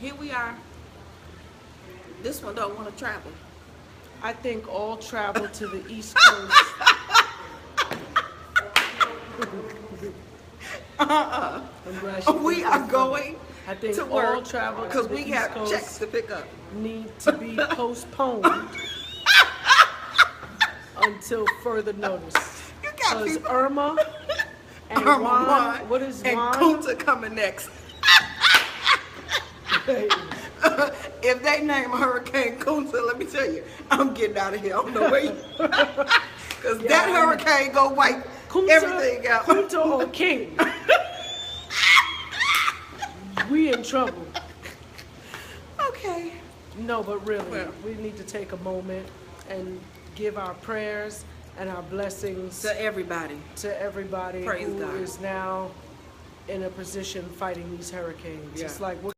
here we are. This one don't want to travel. I think all travel to the East Coast. I'm glad she We thinks are that's going I think to all work travel to because the we East have Coast checks to pick up. need to be postponed until further notice. You got Because people. Irma and Irma Juan, Juan what is and Juan? Kunta coming next. If they name Hurricane Kunta, let me tell you, I'm getting out of here. I don't know where you. Because that hurricane go wipe everything out. Kunta or King. We in trouble. Okay. No, but really, Well. we need to take a moment and give our prayers and our blessings To everybody. to everybody Praise who God. is now in a position fighting these hurricanes. Yeah. It's like we're